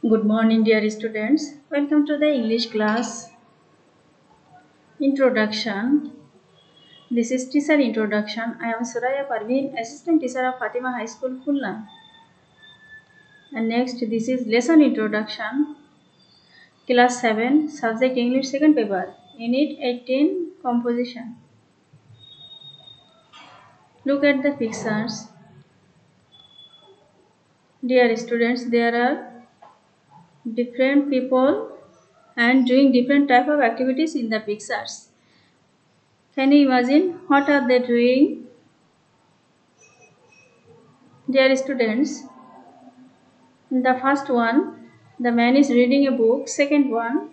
Good morning, dear students. Welcome to the English class. Introduction. This is teacher introduction. I am Suraya Parveen, assistant teacher of Fatima High School, Khulna. And next, this is lesson introduction. Class 7, subject English second paper. Unit 18, composition. Look at the pictures. Dear students, there are different people and doing different type of activities in the pictures. Can you imagine what are they doing? Dear students, the first one, the man is reading a book. Second one,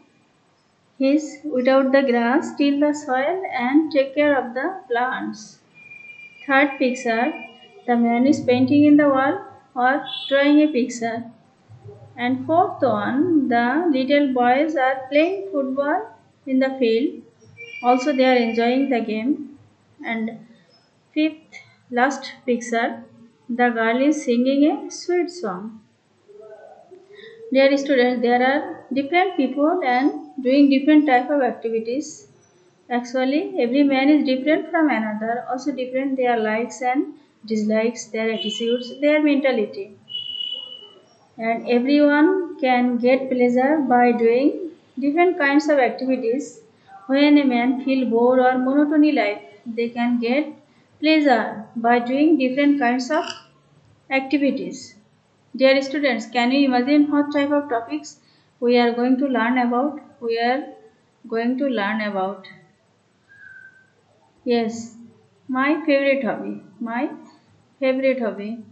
he is without the grass, till the soil and take care of the plants. Third picture, the man is painting in the wall or drawing a picture. And fourth one, the little boys are playing football in the field. Also they are enjoying the game. And fifth, last picture, the girl is singing a sweet song. Dear students, there are different people and doing different type of activities. Actually, every man is different from another, also different their likes and dislikes, their attitudes, their mentality. And everyone can get pleasure by doing different kinds of activities. When a man feel bored or monotony life, they can get pleasure by doing different kinds of activities. Dear students, can you imagine what type of topics we are going to learn about? We are going to learn about. Yes, my favorite hobby. My favorite hobby.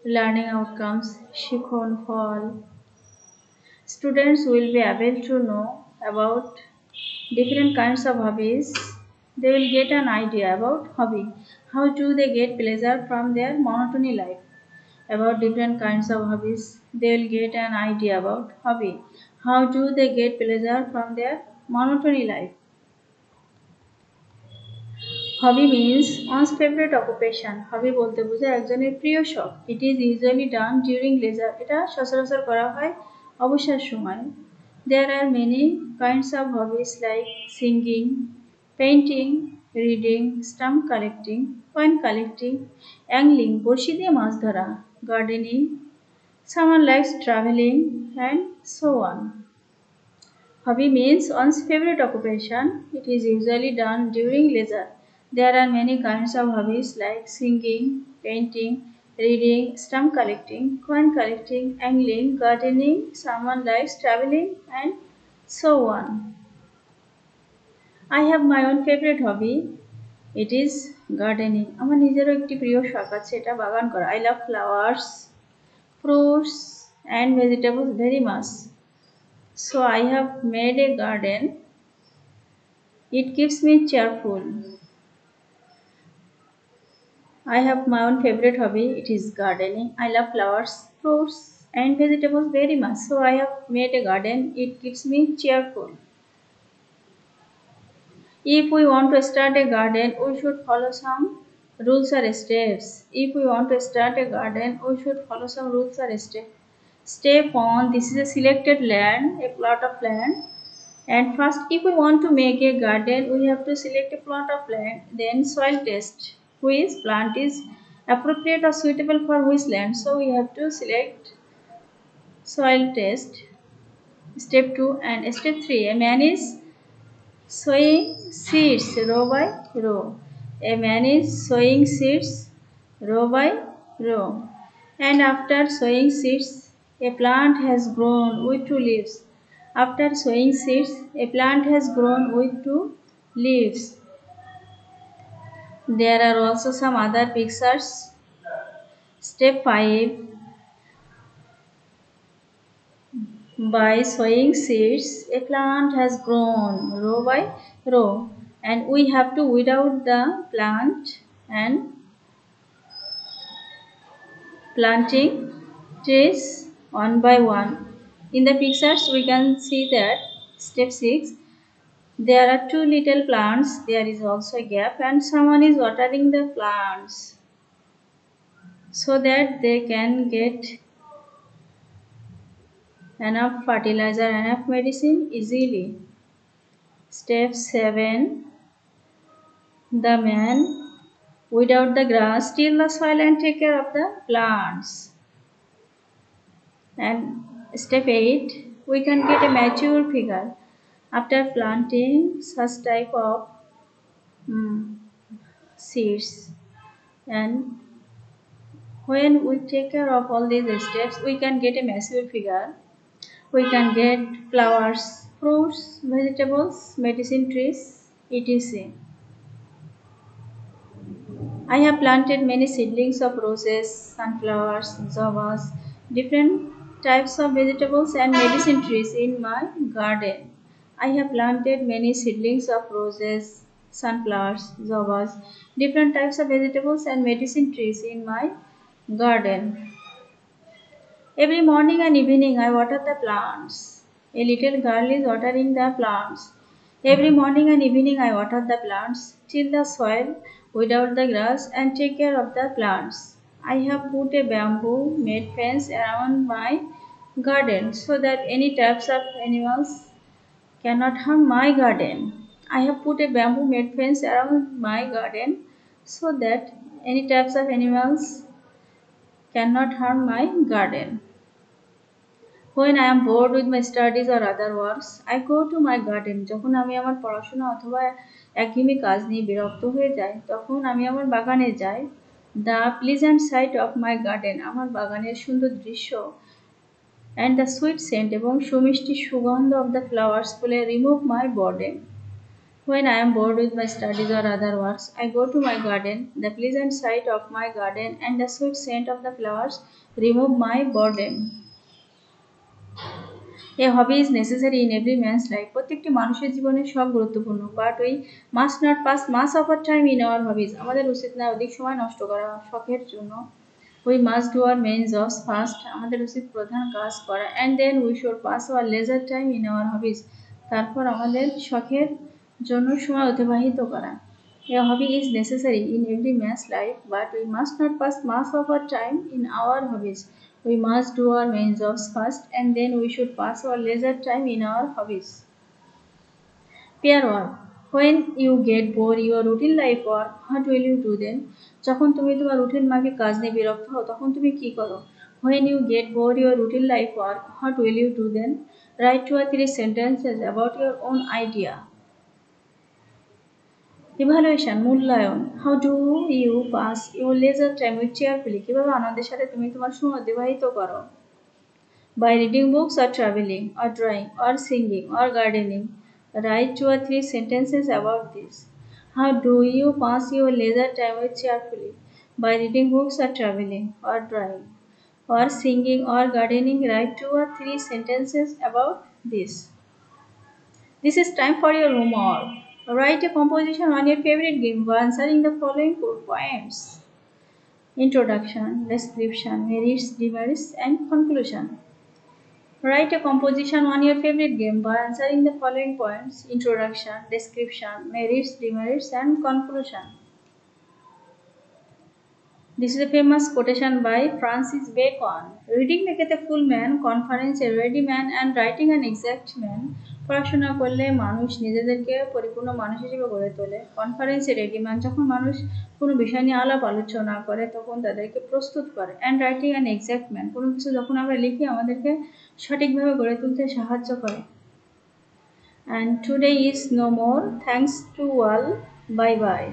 Learning outcomes, Shikhon Fall. Students will be able to know about different kinds of hobbies. They will get an idea about hobby. How do they get pleasure from their monotony life? About different kinds of hobbies, they will get an idea about hobby. How do they get pleasure from their monotony life? Hobby means one's favorite occupation. Hobby বলতে বোঝায় একজনের প্রিয় শখ. It is usually done during leisure. এটা সচরাচর করা হয় অবসর সময়. There are many kinds of hobbies like singing, painting, reading, stamp collecting, coin collecting, angling, বড়শি দিয়ে মাছ ধরা, gardening, someone likes traveling, and so on. Hobby means one's favorite occupation. It is usually done during leisure. There are many kinds of hobbies like singing, painting, reading, stamp collecting, coin collecting, angling, gardening, someone likes traveling, and so on. I have my own favorite hobby. It is gardening. আমার নিজেরও একটি প্রিয় শখ আছে, এটা বাগান করা. I love flowers, fruits and vegetables very much. So I have made a garden. It keeps me cheerful. I have my own favorite hobby. It is gardening. I love flowers, fruits and vegetables very much. So I have made a garden. It keeps me cheerful. If we want to start a garden, we should follow some rules or steps. If we want to start a garden, we should follow some rules or steps. Step 1, this is a selected land, a plot of land. And first, if we want to make a garden, we have to select a plot of land. Then soil test, which plant is appropriate or suitable for which land. So we have to select soil test. Step 2 and step 3. A man is sowing seeds row by row. A man is sowing seeds row by row. And after sowing seeds, a plant has grown with 2 leaves. After sowing seeds, a plant has grown with 2 leaves. There are also some other pictures. Step 5. By sowing seeds, a plant has grown row by row, and we have to weed out the plant and planting trees one by one. In the pictures, we can see that step 6. There are 2 little plants. There is also a gap, and someone is watering the plants so that they can get enough fertilizer, enough medicine easily. Step 7. The man without the grass till the soil and take care of the plants. And step 8. We can get a mature figure after planting such type of seeds. And when we take care of all these steps, we can get a mature figure. We can get flowers, fruits, vegetables, medicine trees, etc. I have planted many seedlings of roses, sunflowers, jovas, different types of vegetables and medicine trees in my garden. I have planted many seedlings of roses, sunflowers, jovas, different types of vegetables and medicine trees in my garden. Every morning and evening I water the plants. A little girl is watering the plants. Every morning and evening I water the plants, till the soil without the grass and take care of the plants. I have put a bamboo made fence around my garden so that any types of animals cannot harm my garden. I have put a bamboo made fence around my garden so that any types of animals cannot harm my garden. When I am bored with my studies or other works, I go to my garden. যখন আমি আমার পড়াশোনা অথবা একঘেয়েমি কাজ নিয়ে বিরক্ত হয়ে যাই, তখন আমি আমার বাগানে যাই। The pleasant sight of my garden, আমার বাগানের সুন্দর দৃশ্য, and the sweet scent এবং সুমিষ্টি সুগন্ধ of the flowers ফুলে remove my boredom. When I am bored with my studies or other works, I go to my garden. The pleasant sight of my garden and the sweet scent of the flowers remove my boredom. A hobby is necessary in every man's life. প্রত্যেকটি মানুষের জীবনে শখ গুরুত্বপূর্ণ, but we must not pass much of our time in our hobbies. আমাদের উচিত না অধিক সময় নষ্ট করা শখের জন্য। We must do our main jobs first. আমাদের উচিত প্রধান কাজ করা, and then we should pass our leisure time in our hobbies. তারপর আমাদের শখের জন্য সময় অতিবাহিত করা। A hobby is necessary in every man's life, but we must not pass much of our time in our hobbies. We must do our main jobs first, and then we should pass our leisure time in our hobbies. Pair work. When you get bored your routine life work, what will you do then? যখন তুমি তোমার routine মাফিক কাজ নিয়ে বিরক্ত হও, তখন তুমি কি করো? When you get bored your routine life work, what will you do then? Write 2 or 3 sentences about your own idea. Evaluation, মূল্যায়ন. How do you pass your leisure time with cheerfully? কিভাবে আনন্দের সাথে তুমি তোমার সময় অতিবাহিত করো? By reading books or traveling or drawing or singing or gardening. Write 2 or 3 sentences about this. How do you pass your leisure time with cheerfully? By reading books or traveling or drawing or singing or gardening. Write 2 or 3 sentences about this. This is time for your homework. Write a composition on your favorite game by answering the following 4 poems. Introduction, description, merits, demerits, and conclusion. Write a composition on your favorite game by answering the following points: introduction, description, merits, demerits, and conclusion. This is a famous quotation by Francis Bacon. Reading maketh a full man, conference a ready man, and writing an exact man. পড়াশোনা করলে মানুষ নিজেদেরকে পরিপূর্ণ মানুষ হিসেবে গড়ে তোলে। কনফারেন্সে রেডি ম্যান, যখন মানুষ কোনো বিষয় নিয়ে আলাপ আলোচনা করে তখন তাদেরকে প্রস্তুত করে। And writing an exact man, কোনো কিছু যখন আমরা লিখি আমাদেরকে সঠিকভাবে গড়ে তুলতে সাহায্য করে। And today is no more, thanks to all, bye by.